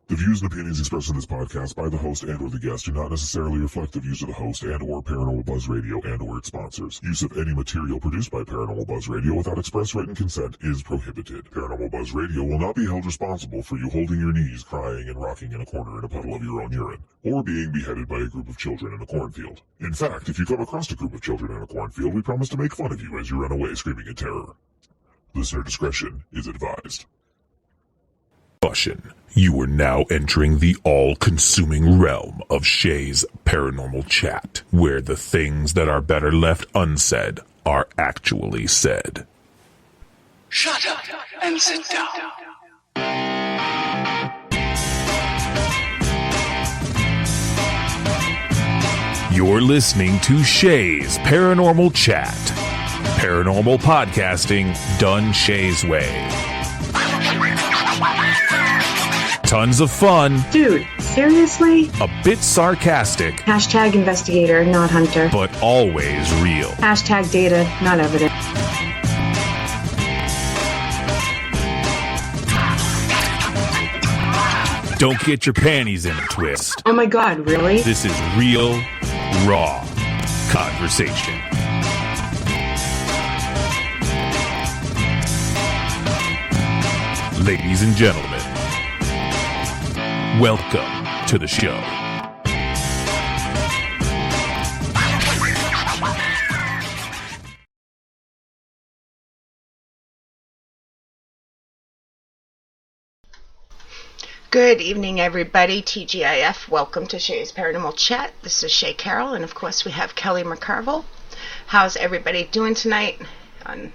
The views and opinions expressed in this podcast by the host and or the guest do not necessarily reflect the views of the host and or Paranormal Buzz Radio and or its sponsors. Use of any material produced by Paranormal Buzz Radio without express written consent is prohibited. Paranormal Buzz Radio will not be held responsible for you holding your knees, crying, and rocking in a corner in a puddle of your own urine, or being beheaded by a group of children in a cornfield. In fact, if you come across a group of children in a cornfield, we promise to make fun of you as you run away screaming in terror. Listener discretion is advised. You are now entering the all-consuming realm of Shea's Paranormal Chat, where the things that are better left unsaid are actually said. Shut up and sit down. You're listening to Shea's Paranormal Chat. Paranormal podcasting done Shea's way. Tons of fun. Dude, seriously? A bit sarcastic. Hashtag investigator, not hunter. But always real. Hashtag data, not evidence. Don't get your panties in a twist. Oh my god, really? This is real, raw conversation. Ladies and gentlemen, welcome to the show. Good evening, everybody. TGIF, welcome to Shea's Paranormal Chat. This is Shea Carroll, and of course we have Kelly McCarville. How's everybody doing tonight on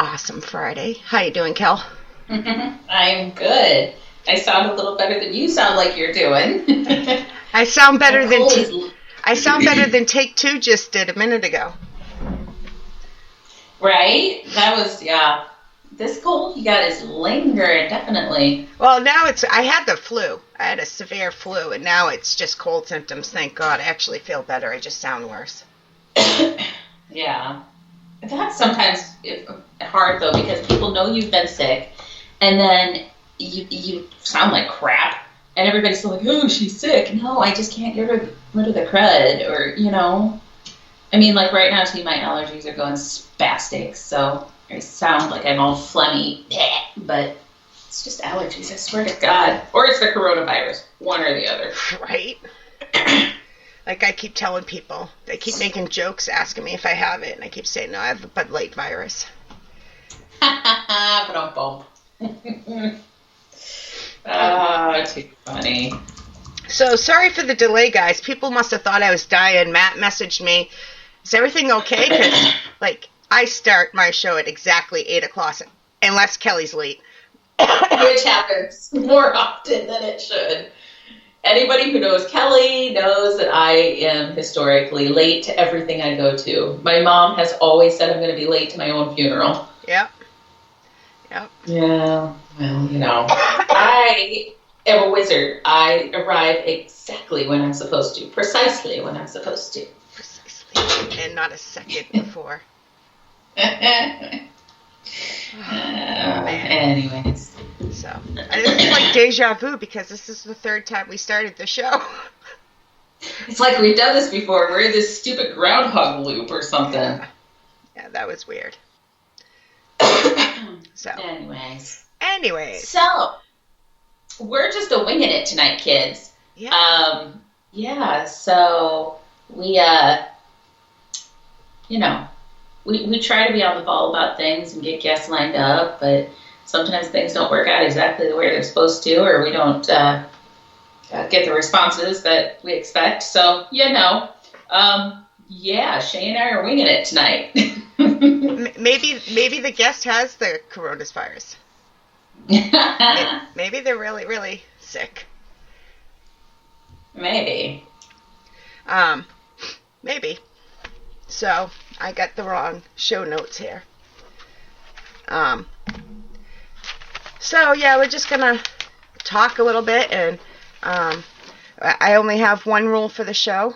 awesome Friday? How you doing, Kel? I'm good. I sound a little better than you sound like you're doing. I sound better than Take Two just did a minute ago. Right? That was, yeah. This cold you got is lingering, definitely. Well, now I had the flu. I had a severe flu, and now it's just cold symptoms. Thank God. I actually feel better. I just sound worse. Yeah. That's sometimes hard, though, because people know you've been sick, and then you sound like crap, and everybody's still like, oh, she's sick. No, I just can't get rid of the crud, or, you know. I mean, like right now, too, my allergies are going spastic, so I sound like I'm all phlegmy, but it's just allergies, I swear to God. Or it's the coronavirus, one or the other. Right? Like I keep telling people, they keep making jokes asking me if I have it, and I keep saying, no, I have the Bud Light virus. But don't bump. Oh, too funny. So, sorry for the delay, guys. People must have thought I was dying. Matt messaged me, is everything okay? Because, like, I start my show at exactly 8 o'clock, unless Kelly's late. Which happens more often than it should. Anybody who knows Kelly knows that I am historically late to everything I go to. My mom has always said I'm going to be late to my own funeral. Yep. Yeah, well, you know. I am a wizard. I arrive exactly when I'm supposed to. Precisely when I'm supposed to. Precisely. And not a second before. Anyways. So, it's like deja vu because this is the third time we started the show. It's like we've done this before. We're in this stupid groundhog loop or something. Yeah, that was weird. So. Anyways. So, we're just winging it tonight, kids. Yeah. Yeah, so we, you know, we try to be on the ball about things and get guests lined up, but sometimes things don't work out exactly the way they're supposed to, or we don't get the responses that we expect. So, you know, yeah, Shea and I are winging it tonight. Maybe the guest has the coronavirus. Maybe they're really, really sick. Maybe. Maybe. So, I got the wrong show notes here. So, yeah, we're just gonna talk a little bit, and I only have one rule for the show,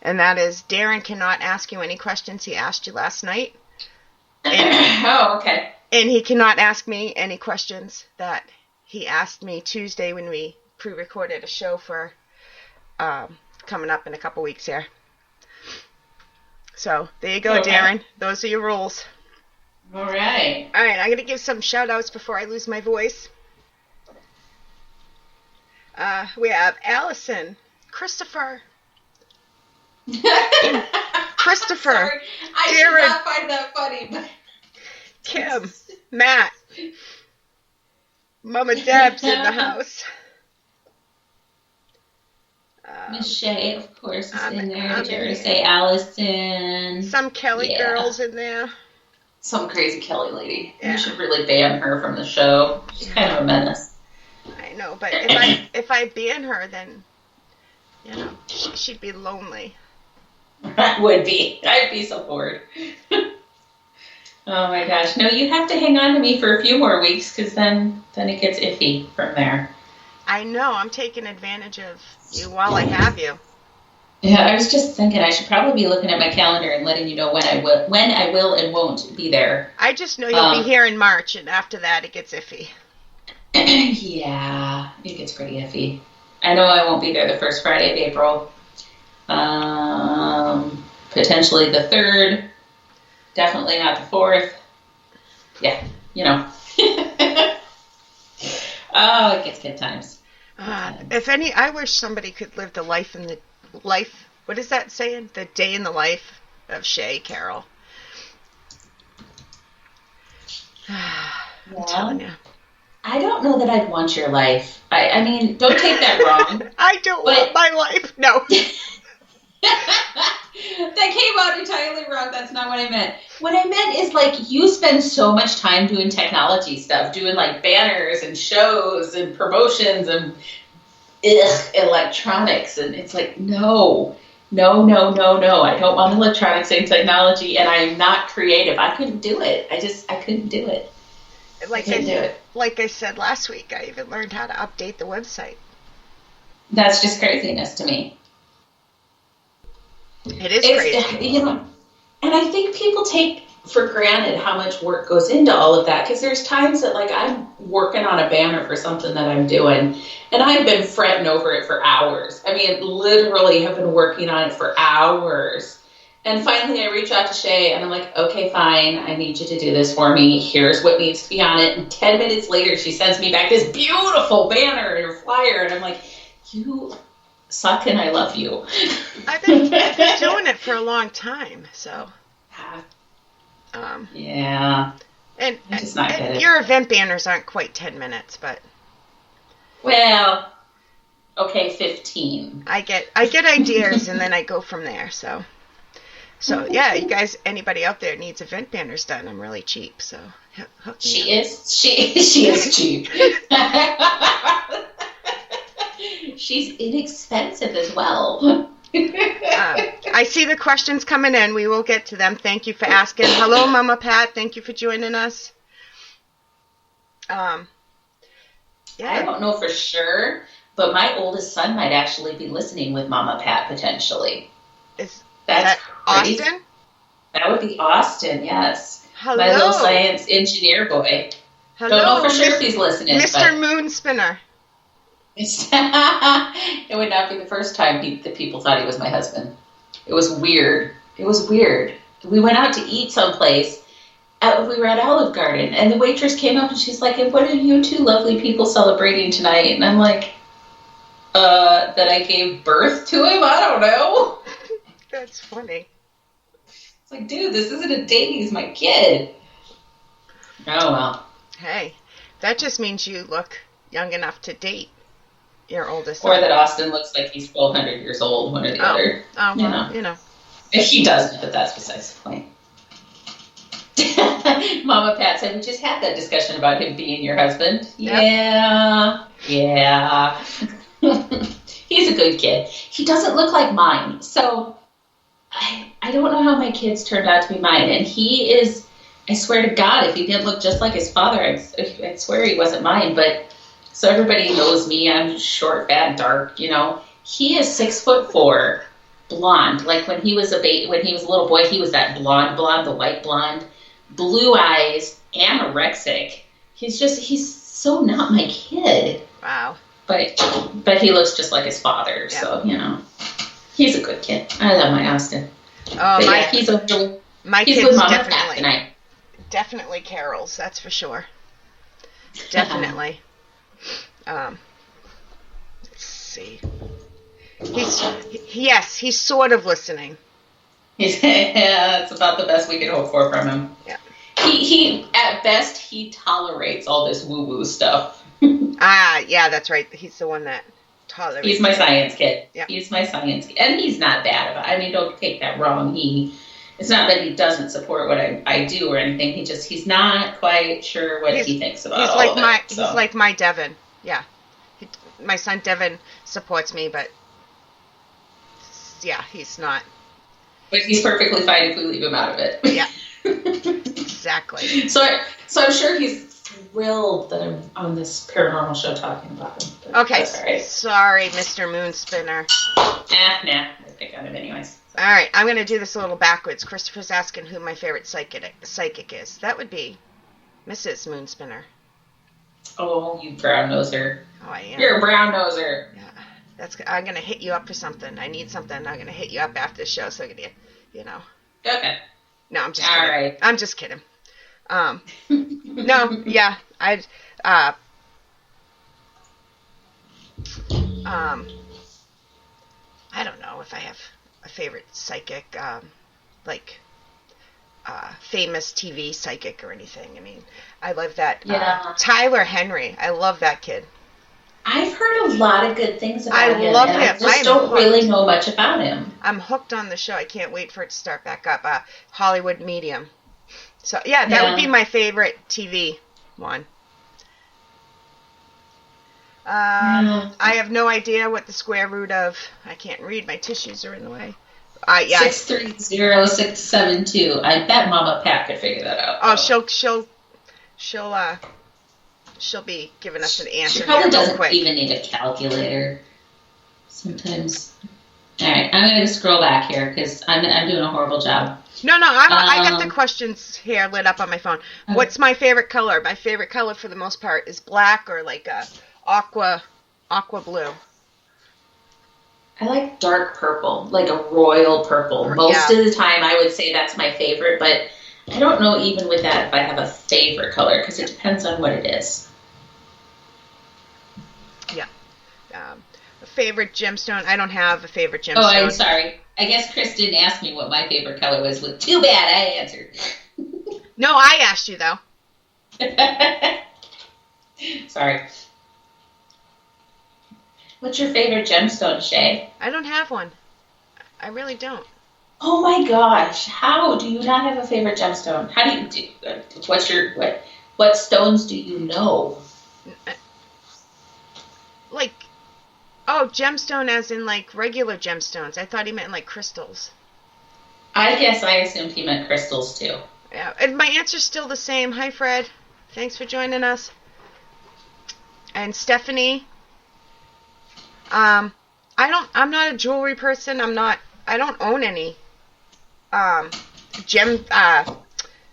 and that is Darren cannot ask you any questions he asked you last night. And, oh, okay. And he cannot ask me any questions that he asked me Tuesday when we pre-recorded a show for coming up in a couple weeks here. So, there you go, okay. Darren. Those are your rules. All right. All right, I'm going to give some shout-outs before I lose my voice. We have Allison, Christopher, Sorry, I did Darren, not find that funny. But... Kim, Matt, Mama Deb's in the house. Miss Shea, of course, is in there. Did you already say Allison? Some Kelly girls in there. Some crazy Kelly lady. Yeah. You should really ban her from the show. She's kind of a menace. I know, but if I ban her, then she'd be lonely. I would be. I'd be so bored. Oh my gosh! No, you have to hang on to me for a few more weeks, because then it gets iffy from there. I know. I'm taking advantage of you while I have you. Yeah, I was just thinking I should probably be looking at my calendar and letting you know when I will and won't be there. I just know you'll be here in March, and after that it gets iffy. Yeah, it gets pretty iffy. I know I won't be there the first Friday of April. Potentially the 3rd. Definitely not the 4th. Yeah, Oh, it gets good times. I wish somebody could live the life in the life. What is that saying? The day in the life of Shea Carroll. I'm telling you. I don't know that I'd want your life. I mean, don't take that wrong. I don't want my life. No. That came out entirely wrong. That's not what I meant. What I meant is, like, you spend so much time doing technology stuff, doing, like, banners and shows and promotions and electronics. And it's like, no. I don't want electronics and technology, and I'm not creative. I couldn't do it. I couldn't do it. Like I said last week, I even learned how to update the website. That's just craziness to me. It is crazy. And I think people take for granted how much work goes into all of that, because there's times that, like, I'm working on a banner for something that I'm doing, and I've been fretting over it for hours. I mean, literally have been working on it for hours. And finally I reach out to Shea, and I'm like, okay, fine, I need you to do this for me. Here's what needs to be on it. And 10 minutes later, she sends me back this beautiful banner and flyer, and I'm like, you suck and I love you. I've been doing it for a long time, so. Yeah. And just not good. Your event banners aren't quite 10 minutes, but. Well, okay, 15. I get ideas and then I go from there, so. So yeah, you guys, anybody out there needs event banners done, I'm really cheap, so. She is cheap. She's inexpensive as well. I see the questions coming in. We will get to them. Thank you for asking. Hello, Mama Pat. Thank you for joining us. I don't know for sure, but my oldest son might actually be listening with Mama Pat potentially. Is that Austin? Crazy. That would be Austin, yes. Hello. My little science engineer boy. Hello. Don't know for sure if he's listening. Mr. Moon Spinner. It would not be the first time that people thought he was my husband. It was weird. We went out to eat someplace. We were at Olive Garden, and the waitress came up and she's like, "And what are you two lovely people celebrating tonight?" And I'm like, that I gave birth to him? I don't know. That's funny. It's like, dude, this isn't a date. He's my kid. Oh, well. Hey, that just means you look young enough to date your oldest Or son. that Austin looks like he's 1,200 years old, one or the other. Oh, well, you know. If he doesn't, but that's besides the point. Mama Pat said, we just had that discussion about him being your husband. Yep. Yeah. He's a good kid. He doesn't look like mine. So I don't know how my kids turned out to be mine. And he is, I swear to God, if he didn't look just like his father, I'd swear he wasn't mine. But So everybody knows me. I'm short, fat, dark. He is 6'4", blonde. Like when he was a little boy, he was that blonde, the light blonde, blue eyes, anorexic. He's so not my kid. Wow. But he looks just like his father. Yeah. So he's a good kid. I love my Austin. Oh, he's my he's kid's with Mama Pat tonight. Definitely Carol's, that's for sure. Definitely. Let's see. He's sort of listening. That's about the best we could hope for from him. Yeah. He at best he tolerates all this woo-woo stuff. Yeah, that's right. He's the one that tolerates. He's my science kid. Yeah. He's my science kid. And he's not bad about it. I mean, don't take that wrong. It's not that he doesn't support what I do or anything. He's not quite sure what he thinks about all of it. He's like my Devin. Yeah. My son Devin supports me, but yeah, he's not. But he's perfectly fine if we leave him out of it. Yeah. Exactly. So I'm sure he's thrilled that I'm on this paranormal show talking about him. Okay. That's all right. Sorry, Mr. Moonspinner. Nah. I pick on him anyways. All right, I'm going to do this a little backwards. Christopher's asking who my favorite psychic is. That would be Mrs. Moonspinner. Oh, you brown noser. Oh, I am. You're a brown noser. Yeah. I'm going to hit you up for something. I need something. I'm going to hit you up after the show so I can, Okay. No, I'm just all kidding. Right. I'm just kidding. No, yeah, I don't know if I have a favorite psychic, famous TV psychic or anything. I mean, I love that. Yeah. Tyler Henry. I love that kid. I've heard a lot of good things about him. I love him. I just don't really know much about him. I'm hooked on the show. I can't wait for it to start back up. Hollywood Medium. So, yeah, that would be my favorite TV one. I have no idea what the square root of... I can't read. My tissues are in the way. 630672. I bet Mama Pat could figure that out. Oh, she'll be giving us an answer. She probably doesn't quick. even need a calculator. Sometimes. All right, I'm going to scroll back here because I'm doing a horrible job. No, I got the questions here lit up on my phone. Okay. What's my favorite color? My favorite color for the most part is black or like a aqua blue. I like dark purple, like a royal purple. Most of the time I would say that's my favorite, but I don't know even with that if I have a favorite color because it depends on what it is. Yeah. A favorite gemstone? I don't have a favorite gemstone. Oh, I'm sorry. I guess Chris didn't ask me what my favorite color was. With too bad I answered. No, I asked you though. Sorry. What's your favorite gemstone, Shay? I don't have one. I really don't. Oh my gosh! How do you not have a favorite gemstone? How do you do? What stones do you know? Like, gemstone as in like regular gemstones. I thought he meant like crystals. I guess I assumed he meant crystals too. Yeah, and my answer's still the same. Hi, Fred. Thanks for joining us. And Stephanie. I'm not a jewelry person. I don't own any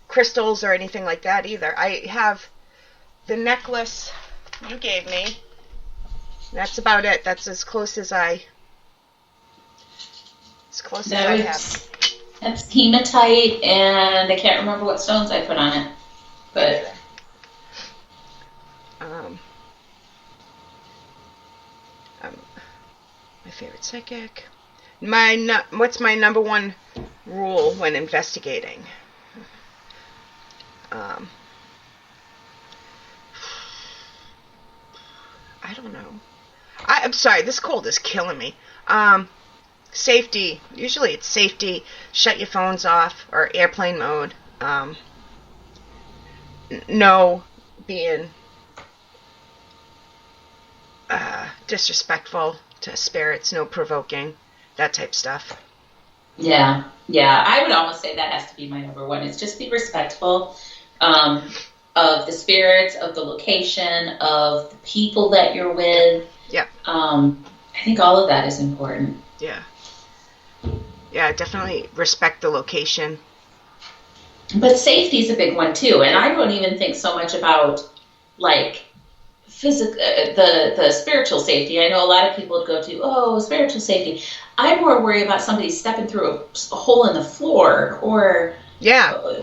crystals or anything like that either. I have the necklace you gave me. That's about it. That's as close as I have. That's hematite, and I can't remember what stones I put on it. But my favorite psychic. What's my number one rule when investigating? I don't know. I'm sorry, this cold is killing me. Safety. Usually it's safety. Shut your phones off or airplane mode. No being disrespectful to spirits, no provoking, that type stuff. Yeah. I would almost say that has to be my number one. It's just be respectful of of the spirits, of the location, of the people that you're with. Yeah. I think all of that is important. Yeah. Yeah, definitely respect the location. But safety is a big one too, and I don't even think so much about like physical, the spiritual safety. I know a lot of people would go to, spiritual safety. I more worry about somebody stepping through a hole in the floor, or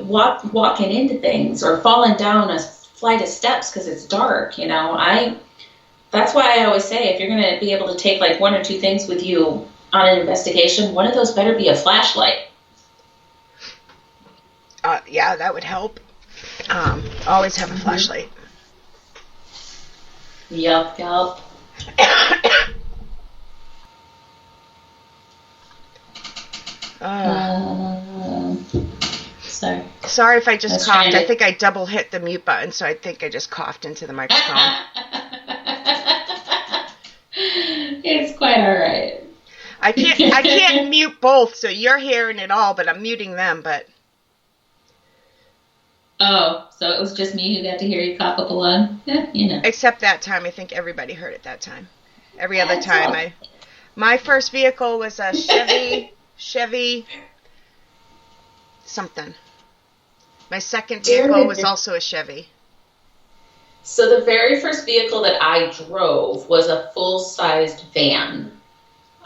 walking into things, or falling down a flight of steps because it's dark. That's why I always say, if you're going to be able to take like one or two things with you on an investigation, one of those better be a flashlight. Yeah, that would help. Always have a flashlight. Yup. Sorry if I just coughed. I think I double hit the mute button, so I think I just coughed into the microphone. It's quite all right. I can't mute both, so you're hearing it all, but I'm muting them. But so it was just me who got to hear you cough up a lung? Yeah, Except that time, I think everybody heard it that time. Every other time, my first vehicle was a Chevy something. My second vehicle was also a Chevy. So the very first vehicle that I drove was a full-sized van.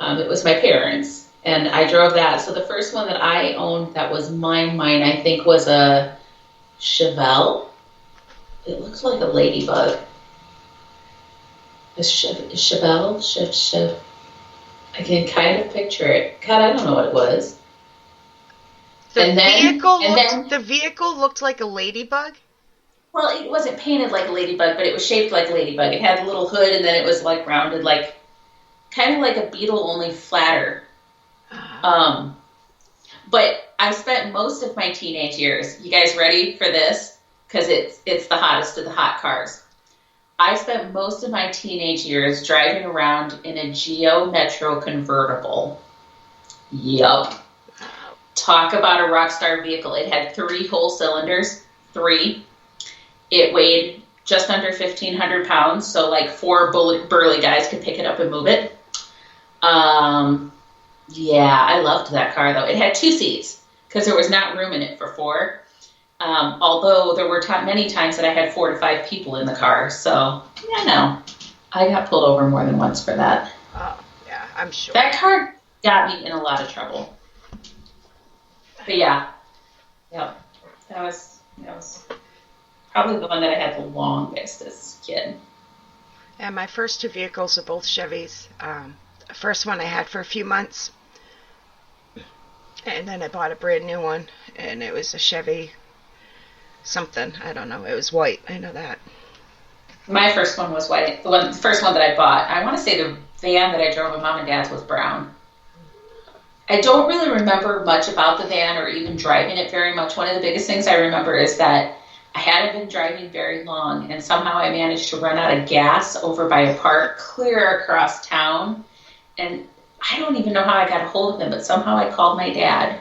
It was my parents, and I drove that. So the first one that I owned that was mine, I think, was a Chevelle. It looks like a ladybug. A Chevelle? I can kind of picture it. God, I don't know what it was. The vehicle looked like a ladybug? Well, it wasn't painted like a ladybug, but it was shaped like a ladybug. It had a little hood, and then it was like rounded, like kind of like a beetle, only flatter. But I spent most of my teenage years, you guys ready for this? Because it's the hottest of the hot cars. I spent most of my teenage years driving around in a Geo Metro convertible. Yup. Talk about a rock star vehicle. It had 3 whole cylinders. 3. It weighed just under 1,500 pounds, so like 4 burly guys could pick it up and move it. Yeah, I loved that car, though. It had 2 seats, because there was not room in it for 4. Although there were many times that I had 4 to 5 people in the car, so, I got pulled over more than once for that. Oh, yeah, I'm sure. That car got me in a lot of trouble. But yeah, that was probably the one that I had the longest as a kid. And my first 2 vehicles are both Chevys. The first one I had for a few months, and then I bought a brand new one, and it was a Chevy something. I don't know. It was white. I know that. My first one was white. The first one that I bought. I want to say the van that I drove with Mom and Dad's was brown. I don't really remember much about the van or even driving it very much. One of the biggest things I remember is that I hadn't been driving very long, and somehow I managed to run out of gas over by a park clear across town. And I don't even know how I got a hold of him, but somehow I called my dad.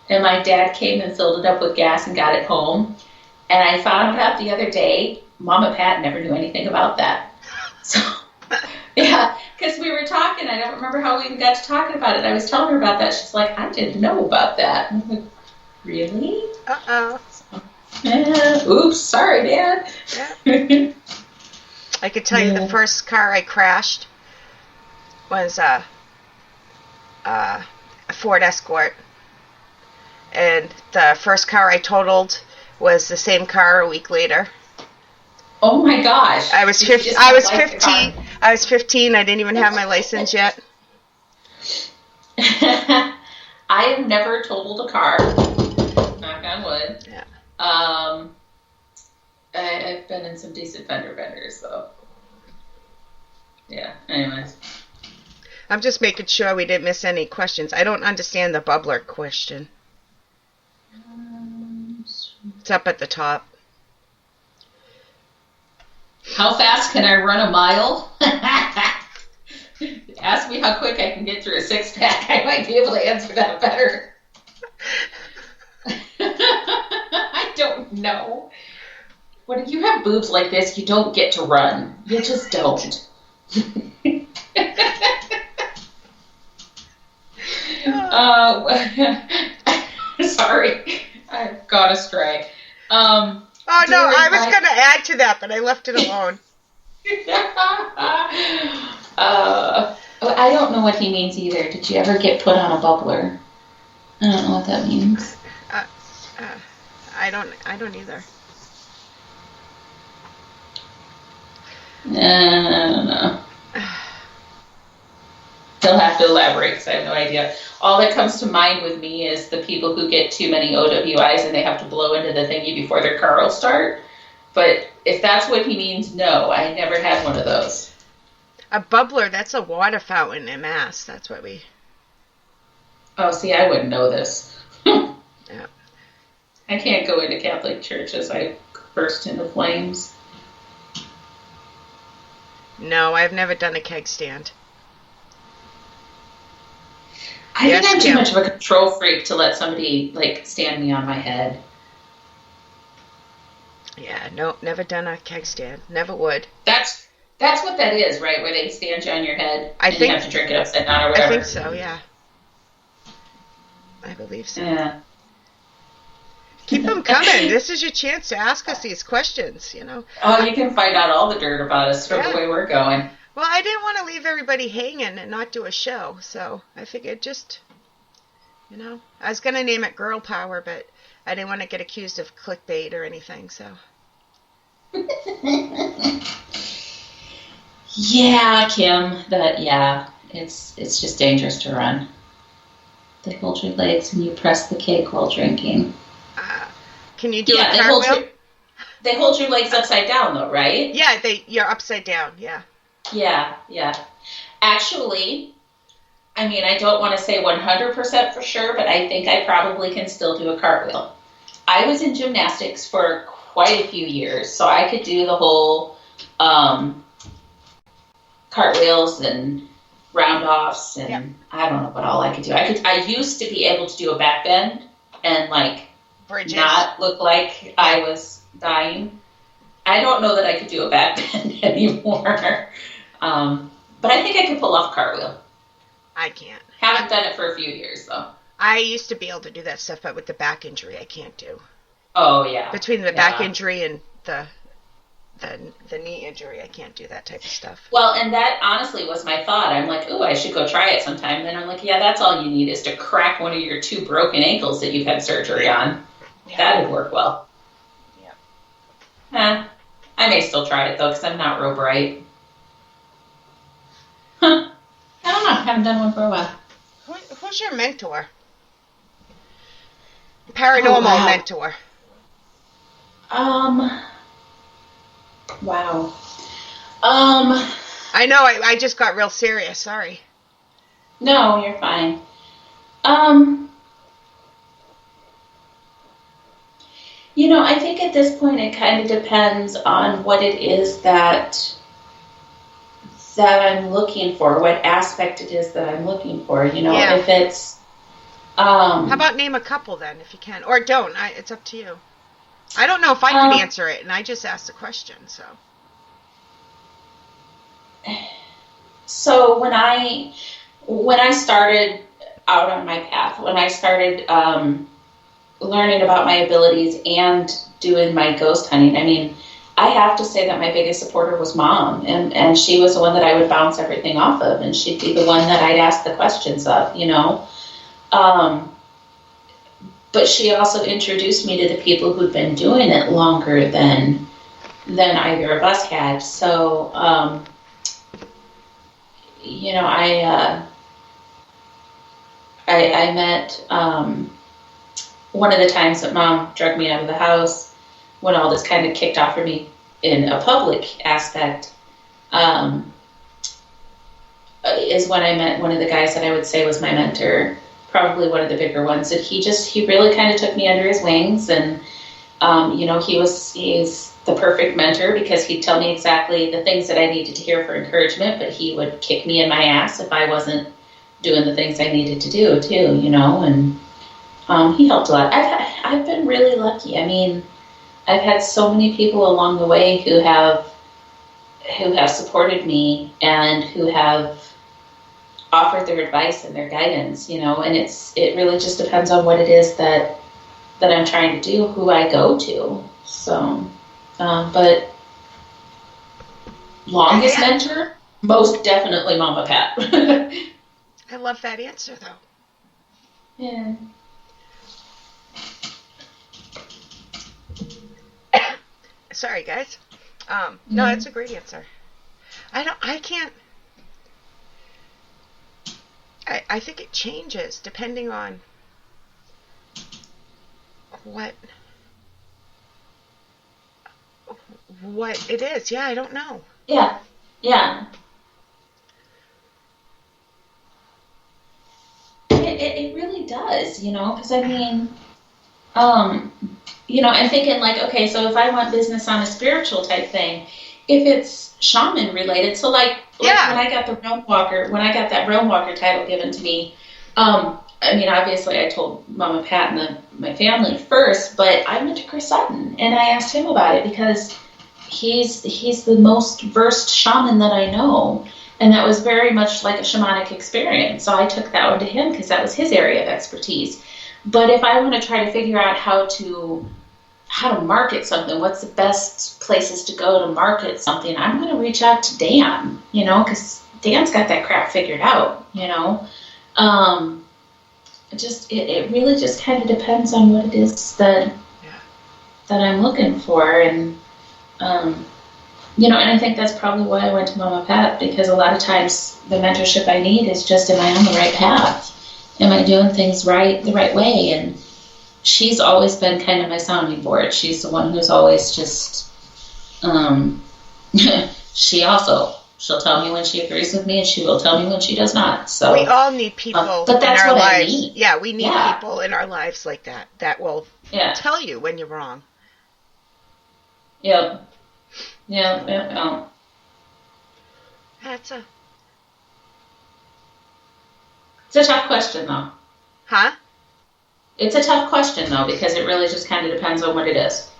And my dad came and filled it up with gas and got it home. And I found out the other day, Mama Pat never knew anything about that. So, yeah, because we were talking. I don't remember how we even got to talking about it. I was telling her about that. She's like, I didn't know about that. I'm like, really? Uh-oh. So, oops, sorry, Dad. Yeah. I could tell you the first car I crashed was a Ford Escort. And the first car I totaled was the same car a week later. Oh my gosh. I was 15. I was 15. I didn't even have my license yet. I have never totaled a car. Knock on wood. Yeah. I've been in some decent fender benders, so. Yeah, anyways. I'm just making sure we didn't miss any questions. I don't understand the bubbler question. It's up at the top. How fast can I run a mile? Ask me how quick I can get through a 6-pack. I might be able to answer that better. I don't know. when you have boobs like this, you don't get to run. You just don't. Sorry, I got astray. Oh no, I was going to add to that, but I left it alone. I don't know what he means either. Did you ever get put on a bubbler? I don't know what that means. I don't either. I don't know. He'll have to elaborate because I have no idea. All that comes to mind with me is the people who get too many OWIs and they have to blow into the thingy before their car will start. But if that's what he means, no, I never had one of those. A bubbler, that's a water fountain in Mass. That's what we... Oh, see, I wouldn't know this. Yeah. I can't go into Catholic churches. I burst into flames. No, I've never done a keg stand. I think I'm too much of a control freak to let somebody, like, stand me on my head. Yeah, no, never done a keg stand. Never would. That's what that is, right? Where they stand you on your head and you have to drink it upside down or whatever. I think so, yeah. I believe so. Yeah. Keep them coming. This is your chance to ask us these questions, you know. Oh, you can find out all the dirt about us from the way we're going. Well, I didn't want to leave everybody hanging and not do a show, so I figured just, you know, I was going to name it Girl Power, but I didn't want to get accused of clickbait or anything, so. Yeah, Kim, it's just dangerous to run. They hold your legs and you press the keg while drinking. Can you do a cartwheel? They hold your legs upside down, though, right? Yeah, you're upside down, yeah. Yeah. Actually, I mean, I don't want to say 100% for sure, but I think I probably can still do a cartwheel. I was in gymnastics for quite a few years, so I could do the whole cartwheels and round-offs, and I don't know what all I could do. I used to be able to do a back bend and, like, bridges. Not look like I was dying. I don't know that I could do a back bend anymore. But I think I could pull off a cartwheel. I can't. Haven't done it for a few years, though. I used to be able to do that stuff, but with the back injury, I can't do. Oh, yeah. Between the back injury and the knee injury, I can't do that type of stuff. Well, and that honestly was my thought. I'm like, I should go try it sometime. And then I'm like, yeah, that's all you need is to crack one of your 2 broken ankles that you've had surgery on. Yeah. That'd work well. Yeah. I may still try it, though, because I'm not real bright. I don't know. I haven't done one for a while. Who's your mentor? Paranormal mentor. Wow. I know, I just got real serious, sorry. No, you're fine. You know, I think at this point it kind of depends on what it is that I'm looking for, what aspect it is that I'm looking for, you know, if it's... How about name a couple then, if you can? Or don't, it's up to you. I don't know if I can answer it, and I just asked the question, so... So when I started out on my path, when I started learning about my abilities and doing my ghost hunting, I mean, I have to say that my biggest supporter was Mom, and she was the one that I would bounce everything off of, and she'd be the one that I'd ask the questions of, you know. But she also introduced me to the people who'd been doing it longer than either of us had. So, you know, I met one of the times that Mom dragged me out of the house when all this kind of kicked off for me in a public aspect, is when I met one of the guys that I would say was my mentor, probably one of the bigger ones. And he really kind of took me under his wings, and you know, he's the perfect mentor because he'd tell me exactly the things that I needed to hear for encouragement, but he would kick me in my ass if I wasn't doing the things I needed to do too, you know, and he helped a lot. I've been really lucky. I mean, I've had so many people along the way who have supported me and who have offered their advice and their guidance, and it really just depends on what it is that I'm trying to do, who I go to. So, but longest mentor, most definitely Mama Pat. I love that answer, though. Yeah. Sorry, guys. No, that's a great answer. I think it changes depending on what it is. Yeah, I don't know. Yeah. It really does, because I mean, I'm thinking like, okay, so if I want business on a spiritual type thing, if it's shaman related, so like when I got that realm walker title given to me, I mean, obviously I told Mama Pat and my family first, but I went to Chris Sutton and I asked him about it because he's the most versed shaman that I know. And that was very much like a shamanic experience. So I took that one to him because that was his area of expertise. But if I want to try to figure out how to market something, what's the best places to go to market something, I'm going to reach out to Dan, because Dan's got that crap figured out, It really just kind of depends on what it is that I'm looking for. And, and I think that's probably why I went to Mama Pat, because a lot of times the mentorship I need is just, am I on the right path? Am I doing things the right way? And she's always been kind of my sounding board. She's the one who's always just, she'll tell me when she agrees with me and she will tell me when she does not. So we all need people but that's in our what lives. I need. Yeah, we need people in our lives like that will tell you when you're wrong. Yep. It's a tough question, though. Huh? It's a tough question, though, because it really just kind of depends on what it is.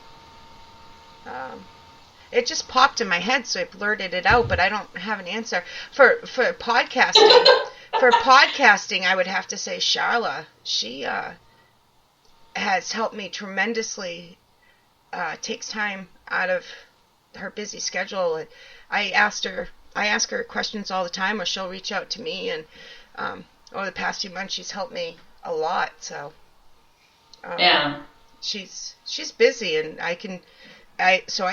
It just popped in my head, so I blurted it out, but I don't have an answer. For podcasting, I would have to say Charla. She has helped me tremendously. Takes time out of her busy schedule. I ask her questions all the time, or she'll reach out to me. And over the past few months, she's helped me a lot. So she's busy, and I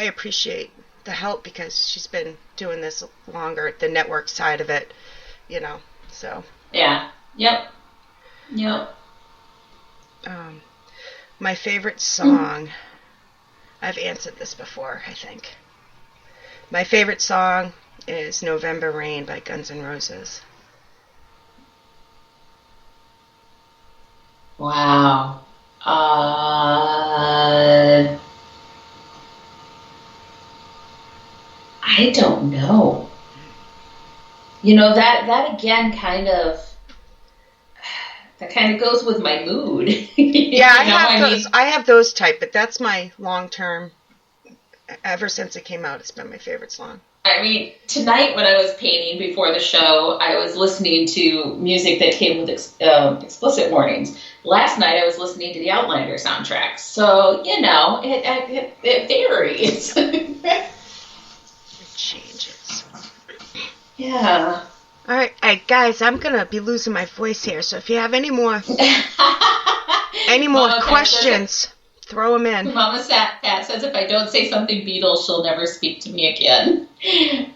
appreciate the help because she's been doing this longer, the network side of it, So yep. My favorite song. I've answered this before, I think. My favorite song is November Rain by Guns N' Roses. Wow. I don't know. That again kind of goes with my mood. I have those type, but that's my long-term. Ever since it came out, it's been my favorite song. I mean, tonight when I was painting before the show, I was listening to music that came with explicit warnings. Last night I was listening to the Outlander soundtrack. So, it varies. It changes. Yeah. All right, guys, I'm going to be losing my voice here, so if you have any more questions, throw them in. Mama Pat says if I don't say something Beatles, she'll never speak to me again.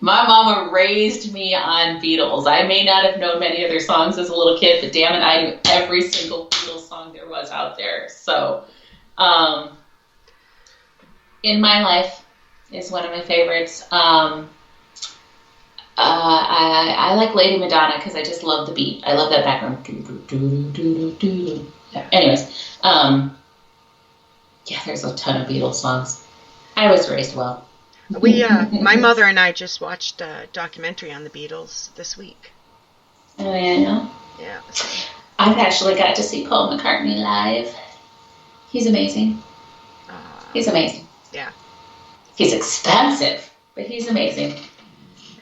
My mama raised me on Beatles. I may not have known many of their songs as a little kid, but damn it, I knew every single Beatles song there was out there. So, In My Life is one of my favorites. I like Lady Madonna because I just love the beat. I love that background. Anyways, there's a ton of Beatles songs. I was raised well. My mother and I just watched a documentary on the Beatles this week. Oh, yeah? Yeah. I've actually got to see Paul McCartney live. He's amazing. He's amazing. Yeah. He's expensive, but he's amazing.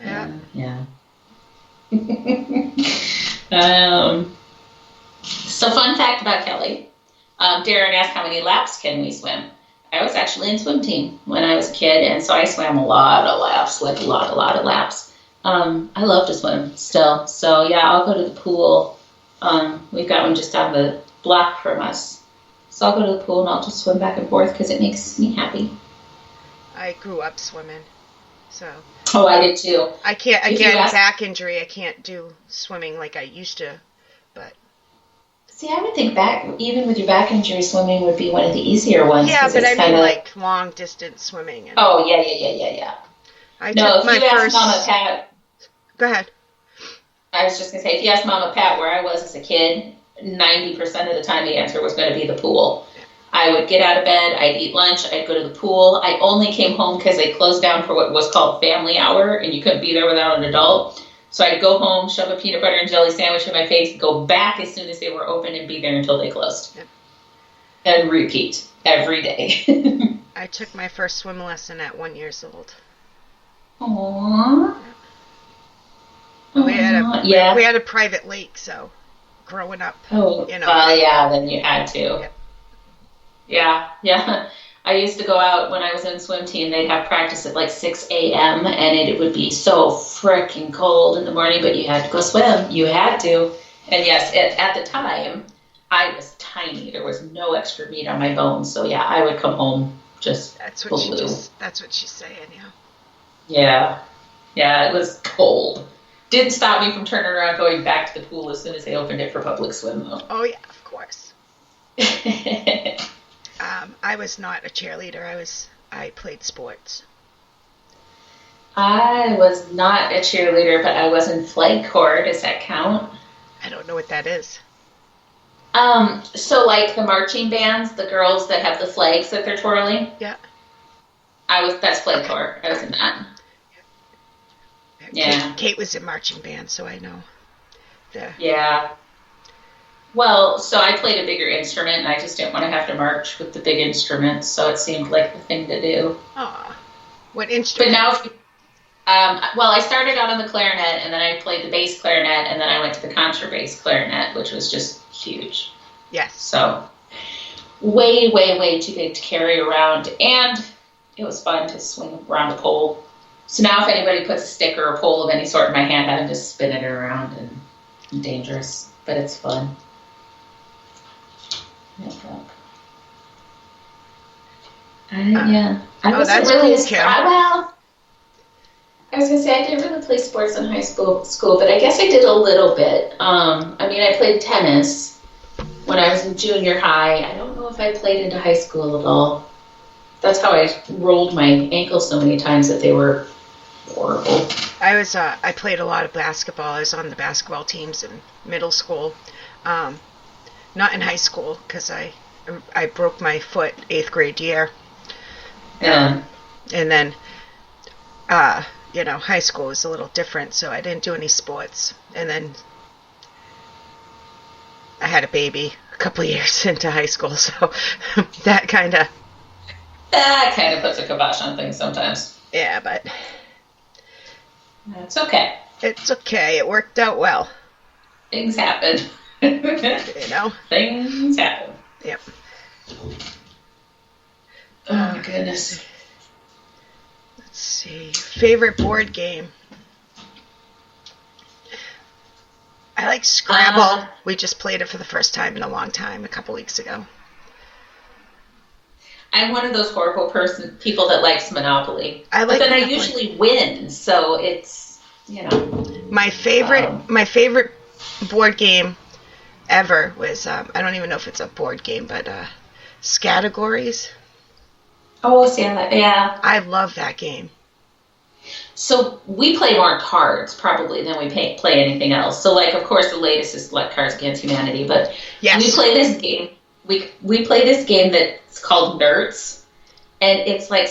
Yeah. Yeah. So fun fact about Kelly. Darren asked how many laps can we swim. I was actually in swim team when I was a kid, and so I swam a lot of laps, like a lot of laps. I love to swim still. So yeah, I'll go to the pool. We've got one just down the block from us. So I'll go to the pool and I'll just swim back and forth because it makes me happy. I grew up swimming, so. Oh, I did too. I can't, again, back injury, I can't do swimming like I used to, but. See, I would think even with your back injury, swimming would be one of the easier ones. Yeah, but I mean like long distance swimming. And oh, yeah. I took my first. Mama Pat. Go ahead. I was just going to say, if you asked Mama Pat where I was as a kid, 90% of the time the answer was going to be the pool. I would get out of bed, I'd eat lunch, I'd go to the pool. I only came home because they closed down for what was called family hour, and you couldn't be there without an adult. So I'd go home, shove a peanut butter and jelly sandwich in my face, go back as soon as they were open, and be there until they closed. Yep. And repeat every day. I took my first swim lesson at 1 year old. Aww. We had a private lake, so growing up, yeah, then you had to. Yep. Yeah. I used to go out when I was in swim team. They'd have practice at like 6 a.m. and it would be so freaking cold in the morning, but you had to go swim. You had to. And yes, at the time, I was tiny. There was no extra meat on my bones. So yeah, I would come home just that's what she's saying, yeah. Yeah. Yeah, it was cold. Didn't stop me from turning around going back to the pool as soon as they opened it for public swim, though. Oh, yeah, of course. I was not a cheerleader. I played sports. I was not a cheerleader, but I was in flag corps. Does that count? I don't know what that is. So like the marching bands, the girls that have the flags that they're twirling. Yeah. That's flag corps. I was in that. Yeah. Kate was in marching band, so I know. Yeah. Well, so I played a bigger instrument, and I just didn't want to have to march with the big instruments, so it seemed like the thing to do. Aw. What instrument? But now, well, I started out on the clarinet, and then I played the bass clarinet, and then I went to the contrabass clarinet, which was just huge. Yes. So, way, way, way too big to carry around, and it was fun to swing around a pole. So now if anybody puts a stick or a pole of any sort in my hand, I can just spin it around, and dangerous, but it's fun. Yeah. I wasn't really well, I was going to say I didn't really play sports in high school, but I guess I did a little bit. I mean, I played tennis when I was in junior high. I don't know if I played into high school at all. That's how I rolled my ankles so many times that they were horrible. I played a lot of basketball. I was on the basketball teams in middle school. Not in high school, because I broke my foot 8th grade year. Yeah. And then, high school was a little different, so I didn't do any sports. And then I had a baby a couple of years into high school, so that kind of puts a kibosh on things sometimes. Yeah, but it's okay. It's okay. It worked out well. Things happen. Things happen. Yep. Oh my goodness. Let's see. Favorite board game? I like Scrabble. We just played it for the first time in a long time a couple weeks ago. I'm one of those horrible people that likes Monopoly. But then Monopoly. I usually win, so it's, My favorite board game ever was, I don't even know if it's a board game, but Scattergories. Oh, yeah. I love that game. So we play more cards, probably, than we play anything else. So, of course, the latest is Cards Against Humanity, but yes. We play this game. We play this game that's called Nerds, and it's like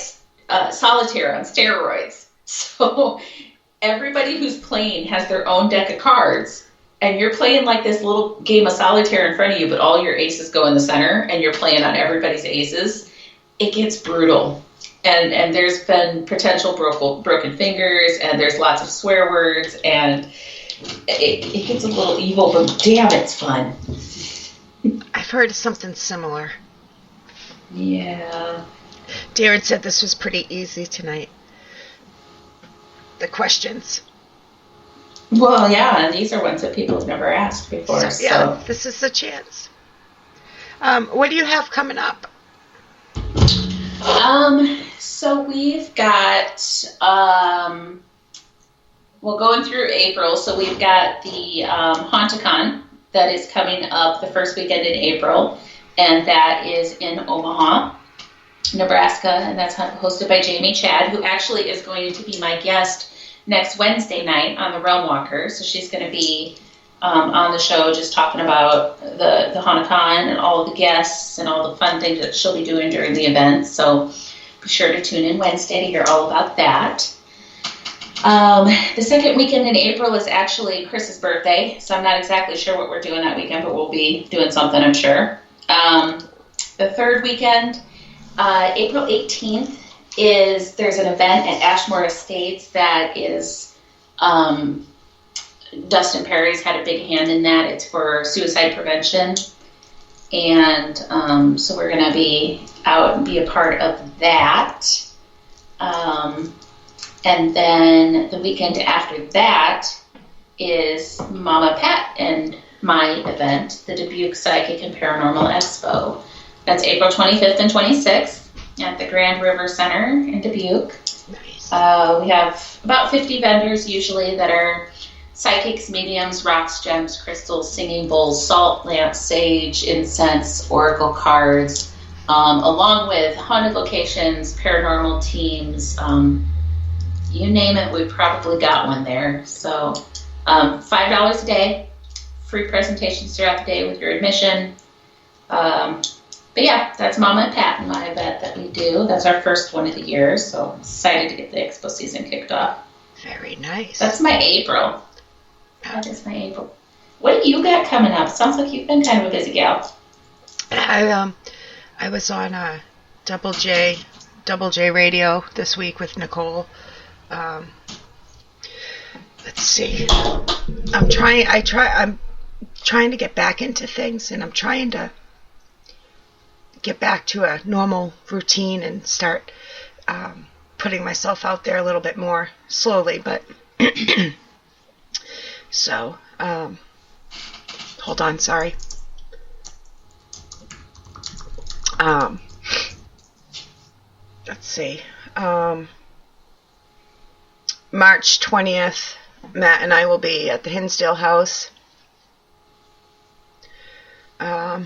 solitaire on steroids. So everybody who's playing has their own deck of cards, and you're playing like this little game of solitaire in front of you, but all your aces go in the center, and you're playing on everybody's aces. It gets brutal. and there's been potential broken fingers, and there's lots of swear words, and it gets a little evil, but damn, it's fun. I've heard of something similar. Yeah. Darren said this was pretty easy tonight. The questions. Well, yeah, and these are ones that people have never asked before. So, yeah, this is the chance. What do you have coming up? So we've got, going through April, so we've got the Hauntacon that is coming up the first weekend in April, and that is in Omaha, Nebraska, and that's hosted by Jamie Chad, who actually is going to be my guest next Wednesday night on the Realm Walker. So she's going to be on the show just talking about the Hauntacon and all of the guests and all the fun things that she'll be doing during the event. So be sure to tune in Wednesday to hear all about that. The second weekend in April is actually Chris's birthday, so I'm not exactly sure what we're doing that weekend, but we'll be doing something, I'm sure. The third weekend, April 18th, there's an event at Ashmore Estates that is, Dustin Perry's had a big hand in that. It's for suicide prevention. And so we're going to be out and be a part of that. And then the weekend after that is Mama Pat and my event, the Dubuque Psychic and Paranormal Expo. That's April 25th and 26th at the Grand River Center in Dubuque. Nice. We have about 50 vendors usually that are psychics, mediums, rocks, gems, crystals, singing bowls, salt lamps, sage, incense, oracle cards, along with haunted locations, paranormal teams, you name it, we've probably got one there. So $5 a day, free presentations throughout the day with your admission. But yeah, that's Mama and Pat and my event that we do. That's our first one of the year, so I'm excited to get the expo season kicked off. Very nice. That's my April. That is my April. What do you got coming up? Sounds like you've been kind of a busy gal. I was on Double J Radio this week with Nicole. Let's see. I'm trying to get back into things, and I'm trying to get back to a normal routine and start putting myself out there a little bit more slowly, but so hold on, sorry. Let's see. March 20th, Matt and I will be at the Hinsdale House. I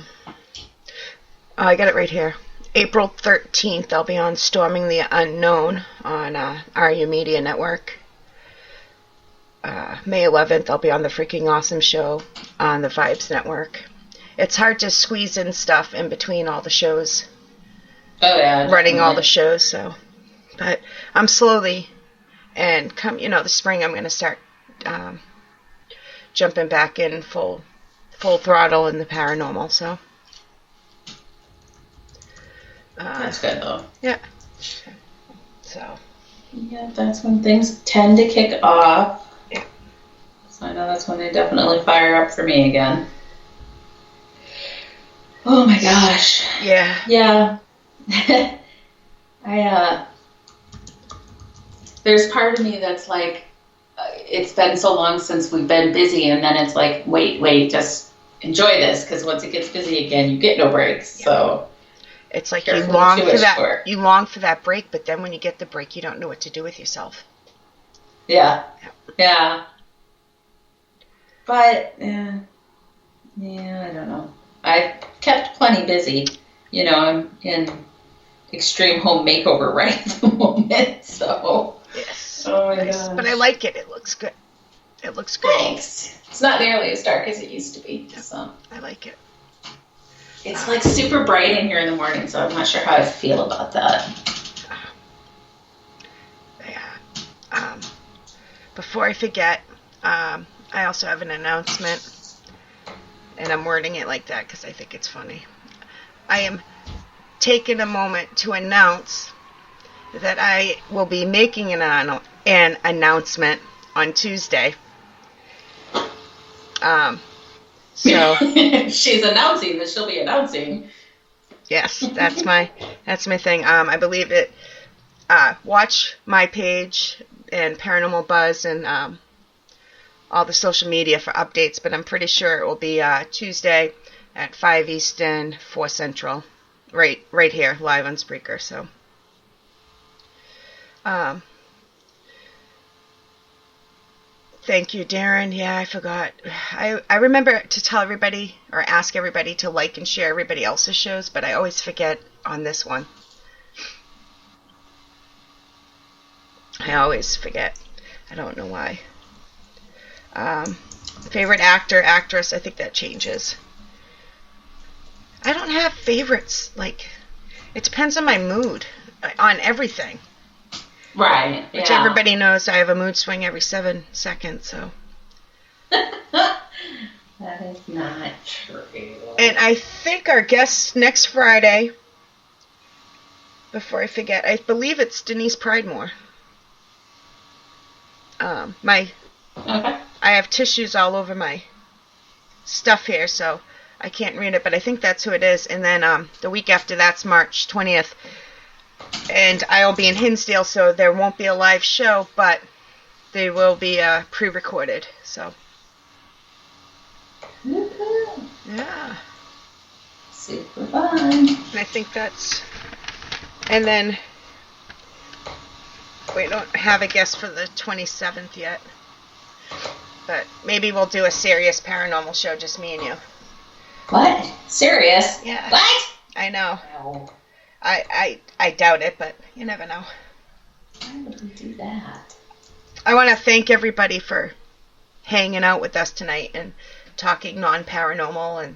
got it right here. April 13th, I'll be on Storming the Unknown on RU Media Network. May 11th, I'll be on the Freaking Awesome Show on the Vibes Network. It's hard to squeeze in stuff in between all the shows. Oh, yeah. Running all the shows, so. But I'm slowly, and the spring, I'm going to start jumping back in full throttle in the paranormal, so. That's good, though. Yeah. So. Yeah, that's when things tend to kick off. Yeah. So I know that's when they definitely fire up for me again. Oh my gosh. Yeah. Yeah. There's part of me that's like, it's been so long since we've been busy, and then it's like, wait, just enjoy this, because once it gets busy again, you get no breaks. Yeah. So it's like you long for that break, but then when you get the break, you don't know what to do with yourself. Yeah. But yeah, I don't know. I kept plenty busy. I'm in extreme home makeover right at the moment, so. Yes. Oh my gosh. But I like it. It looks good. It looks great. Thanks. It's not nearly as dark as it used to be, so. I like it. It's like super bright in here in the morning, so I'm not sure how I feel about that. Yeah. Before I forget, I also have an announcement, and I'm wording it like that because I think it's funny. I am taking a moment to announce that I will be making an announcement on Tuesday. So she's announcing that she'll be announcing. Yes, that's my thing. I believe it. Watch my page and Paranormal Buzz and all the social media for updates. But I'm pretty sure it will be Tuesday at 5 Eastern, 4 Central, right here, live on Spreaker. So. Thank you, Darren. Yeah, I forgot. I remember to tell everybody or ask everybody to like and share everybody else's shows, but I always forget on this one. I always forget. I don't know why. Favorite actor, actress, I think that changes. I don't have favorites. Like, it depends on my mood, on everything. Right. Which yeah. everybody knows I have a mood swing every 7 seconds, so. That is not true. And I think our guest next Friday, before I forget, I believe it's Denise Pridemore. Okay. I have tissues all over my stuff here, so I can't read it, but I think that's who it is. And then the week after that's March 20th. And I'll be in Hinsdale, so there won't be a live show, but they will be pre-recorded. So, yeah, super fun. And I think that's. And then we don't have a guest for the 27th yet, but maybe we'll do a serious paranormal show, just me and you. What? Serious? Yeah. What? I know. No. I doubt it, but you never know. Why would we do that? I want to thank everybody for hanging out with us tonight and talking non-paranormal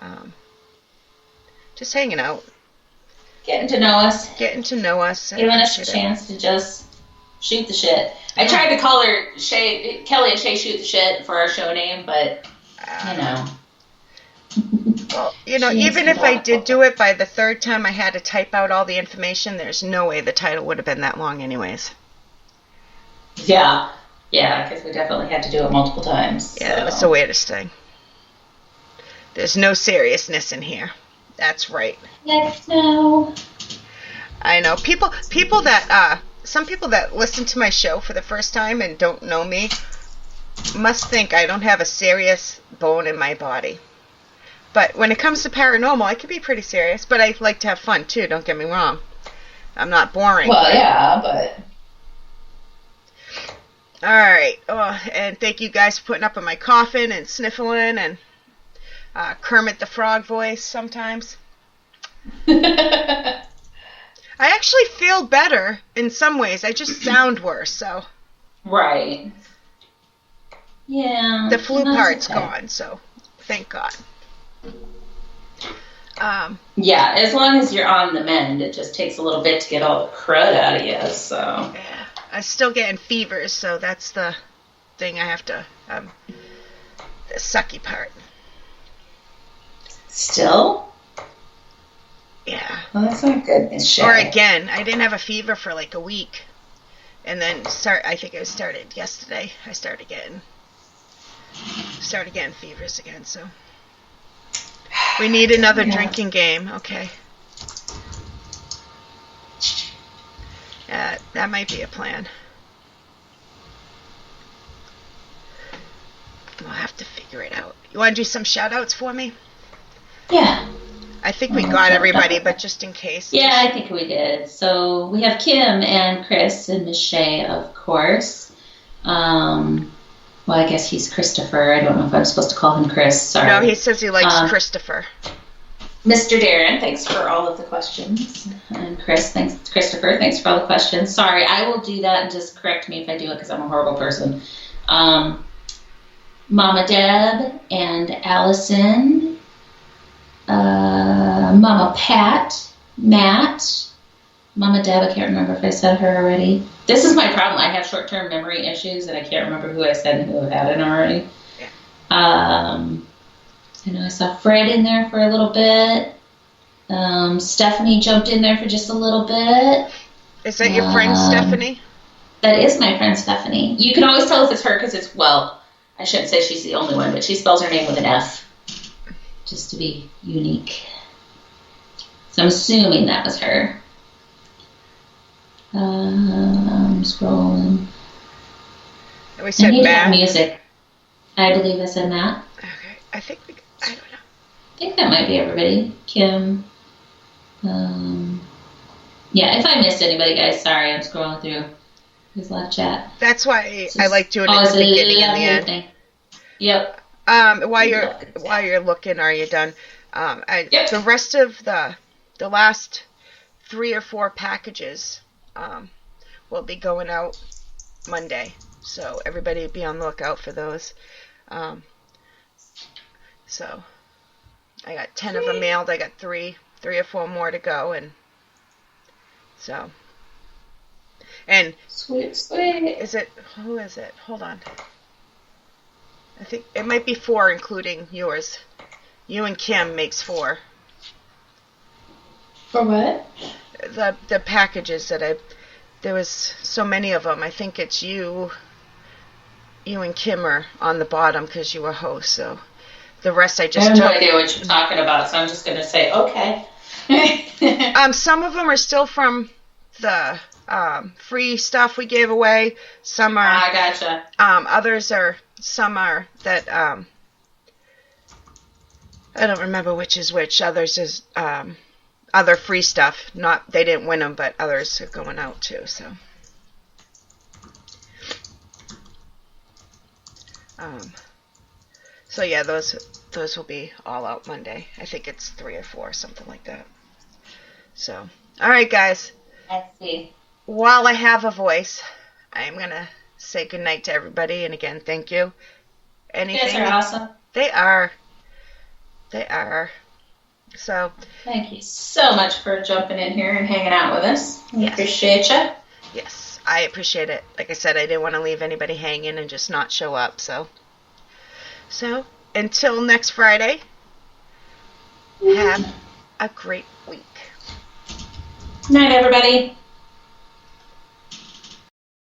and just hanging out. Getting to know us. Giving us a chance to just shoot the shit. I tried to call her Kelly and Shea Shoot the Shit for our show name, but, you know. Well, even if I did do it, by the third time I had to type out all the information, there's no way the title would have been that long anyways. Yeah, because we definitely had to do it multiple times. Yeah, that was the weirdest thing. There's no seriousness in here. That's right. Yes, no. I know. Some people that listen to my show for the first time and don't know me must think I don't have a serious bone in my body. But when it comes to paranormal, I can be pretty serious, but I like to have fun too, don't get me wrong. I'm not boring. Well, yeah, but... Alright, and thank you guys for putting up with my coughing and sniffling and Kermit the Frog voice sometimes. I actually feel better in some ways, I just sound worse, so... Right. Yeah. The flu part's gone, so thank God. Yeah, as long as you're on the mend, it just takes a little bit to get all the crud out of you, so. Yeah, I'm still getting fevers, so that's the thing I have to, the sucky part. Still? Yeah. Well, that's not good, Miss Shea. Or again, I didn't have a fever for like a week, and then I think it started yesterday. I started getting fevers again, so. We need another drinking game, okay. Yeah, that might be a plan. We'll have to figure it out. You want to do some shout-outs for me? Yeah. I think we got everybody, but just in case. Yeah, I think we did. So we have Kim and Chris and Miss Shea, of course. Well, I guess he's Christopher. I don't know if I'm supposed to call him Chris. Sorry. No, he says he likes Christopher. Mr. Darren, thanks for all of the questions. And Christopher, thanks for all the questions. Sorry, I will do that and just correct me if I do it because I'm a horrible person. Mama Deb and Allison. Mama Pat, Matt. Mama Deb, I can't remember if I said her already. This is my problem. I have short-term memory issues, and I can't remember who I said and who had it already. Yeah. I know I saw Fred in there for a little bit. Stephanie jumped in there for just a little bit. Is that your friend Stephanie? That is my friend Stephanie. You can always tell if it's her because it's, well, I shouldn't say she's the only one, but she spells her name with an F, just to be unique. So I'm assuming that was her. I'm scrolling. And we said I need to Matt. have music. I believe I said Matt. Okay. I don't know. I think that might be everybody. Kim. Yeah, if I missed anybody, guys, sorry, I'm scrolling through his live chat. That's why I like doing it at the beginning and the end. Thing. Yep. While you're looking, are you done? Yep. The rest of the last 3 or 4 packages will be going out Monday, so everybody be on the lookout for those. So I got 10 of them mailed. I got 3 or 4 more to go, and so. And Sweet. who is it? Hold on. I think it might be 4, including yours. You and Kim makes 4. For what? The packages that there was so many of them. I think it's you and Kim are on the bottom because you were host. So the rest I just have took. no idea what you're talking about, so I'm just going to say okay. Some of them are still from the free stuff we gave away. Some are. I gotcha. Others are. Some are that. I don't remember which is which. Others is other free stuff. Not they didn't win them, but others are going out too. So. So yeah, those will be all out Monday. I think it's 3 or 4, something like that. So, all right, guys. I see. While I have a voice, I am gonna say goodnight to everybody, and again, thank you. Anything? You guys are awesome. They are. So. Thank you so much for jumping in here and hanging out with us. We appreciate you. Yes, I appreciate it. Like I said, I didn't want to leave anybody hanging and just not show up. So until next Friday, have a great week. Night, everybody.